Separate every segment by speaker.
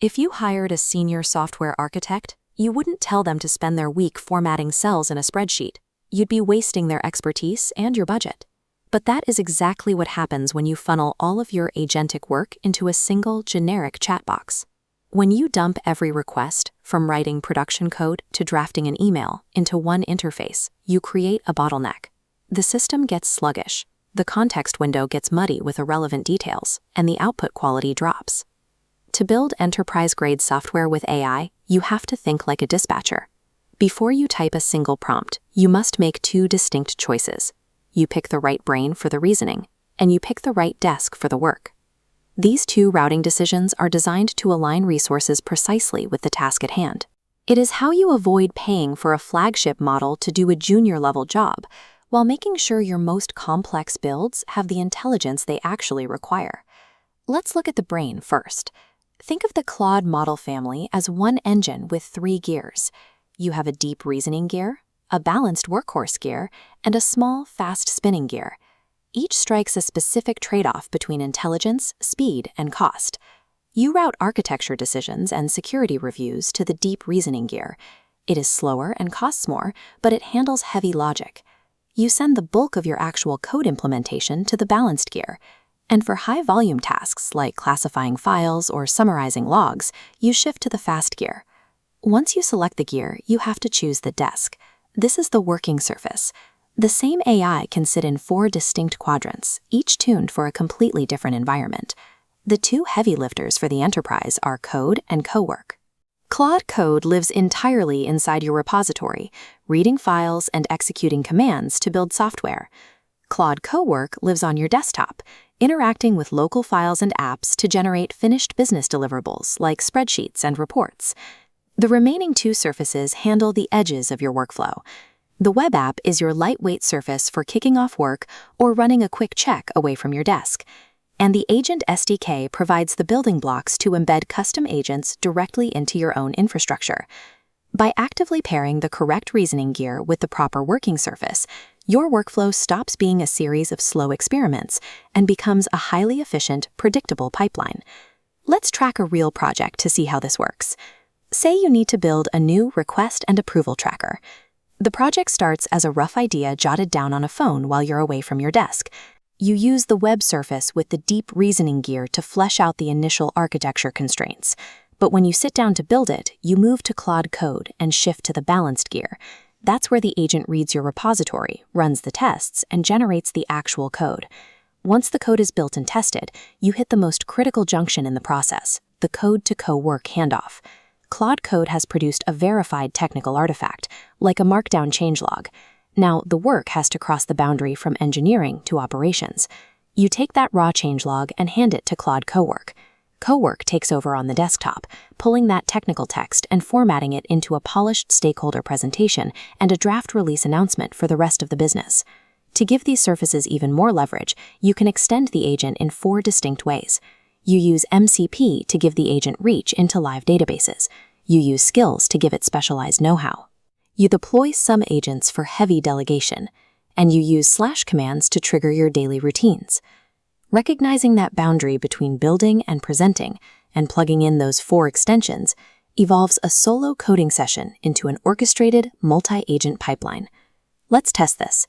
Speaker 1: If you hired a senior software architect, you wouldn't tell them to spend their week formatting cells in a spreadsheet. You'd be wasting their expertise and your budget. But that is exactly what happens when you funnel all of your agentic work into a single generic chat box. When you dump every request, from writing production code to drafting an email, into one interface, you create a bottleneck. The system gets sluggish, the context window gets muddy with irrelevant details, and the output quality drops. To build enterprise-grade software with AI, you have to think like a dispatcher. Before you type a single prompt, you must make two distinct choices. You pick the right brain for the reasoning, and you pick the right desk for the work. These two routing decisions are designed to align resources precisely with the task at hand. It is how you avoid paying for a flagship model to do a junior-level job, while making sure your most complex builds have the intelligence they actually require. Let's look at the brain first. Think of the Claude model family as one engine with 3 gears. You have a deep reasoning gear, a balanced workhorse gear, and a small, fast spinning gear. Each strikes a specific trade-off between intelligence, speed, and cost. You route architecture decisions and security reviews to the deep reasoning gear. It is slower and costs more, but it handles heavy logic. You send the bulk of your actual code implementation to the balanced gear. And for high-volume tasks like classifying files or summarizing logs, you shift to the fast gear. Once you select the gear, you have to choose the desk. This is the working surface. The same AI can sit in 4 distinct quadrants, each tuned for a completely different environment. The 2 heavy lifters for the enterprise are code and cowork. Claude Code lives entirely inside your repository, reading files and executing commands to build software. Claude Cowork lives on your desktop, interacting with local files and apps to generate finished business deliverables like spreadsheets and reports. The remaining 2 surfaces handle the edges of your workflow. The web app is your lightweight surface for kicking off work or running a quick check away from your desk. And the Agent SDK provides the building blocks to embed custom agents directly into your own infrastructure. By actively pairing the correct reasoning gear with the proper working surface, your workflow stops being a series of slow experiments and becomes a highly efficient, predictable pipeline. Let's track a real project to see how this works. Say you need to build a new request and approval tracker. The project starts as a rough idea jotted down on a phone while you're away from your desk. You use the web surface with the deep reasoning gear to flesh out the initial architecture constraints. But when you sit down to build it, you move to Claude Code and shift to the balanced gear. That's where the agent reads your repository, runs the tests, and generates the actual code. Once the code is built and tested, you hit the most critical junction in the process, the code-to-cowork handoff. Claude Code has produced a verified technical artifact, like a markdown changelog. Now, the work has to cross the boundary from engineering to operations. You take that raw changelog and hand it to Claude Cowork. Cowork takes over on the desktop, pulling that technical text and formatting it into a polished stakeholder presentation and a draft release announcement for the rest of the business. To give these surfaces even more leverage, you can extend the agent in 4 distinct ways. You use MCP to give the agent reach into live databases. You use skills to give it specialized know-how. You deploy some agents for heavy delegation, and you use slash commands to trigger your daily routines. Recognizing that boundary between building and presenting and plugging in those 4 extensions evolves a solo coding session into an orchestrated multi-agent pipeline. Let's test this.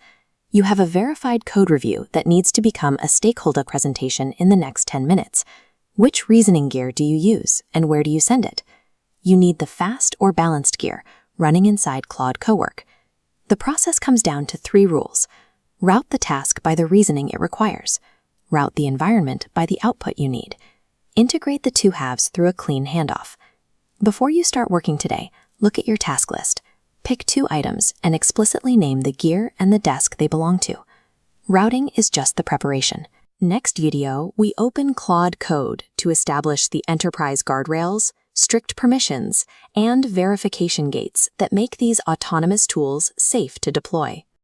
Speaker 1: You have a verified code review that needs to become a stakeholder presentation in the next 10 minutes. Which reasoning gear do you use, and where do you send it? You need the fast or balanced gear running inside Claude Cowork. The process comes down to 3 rules. Route the task by the reasoning it requires. Route the environment by the output you need. Integrate the 2 halves through a clean handoff. Before you start working today, look at your task list. Pick 2 items and explicitly name the gear and the desk they belong to. Routing is just the preparation. Next video, we open Claude Code to establish the enterprise guardrails, strict permissions, and verification gates that make these autonomous tools safe to deploy.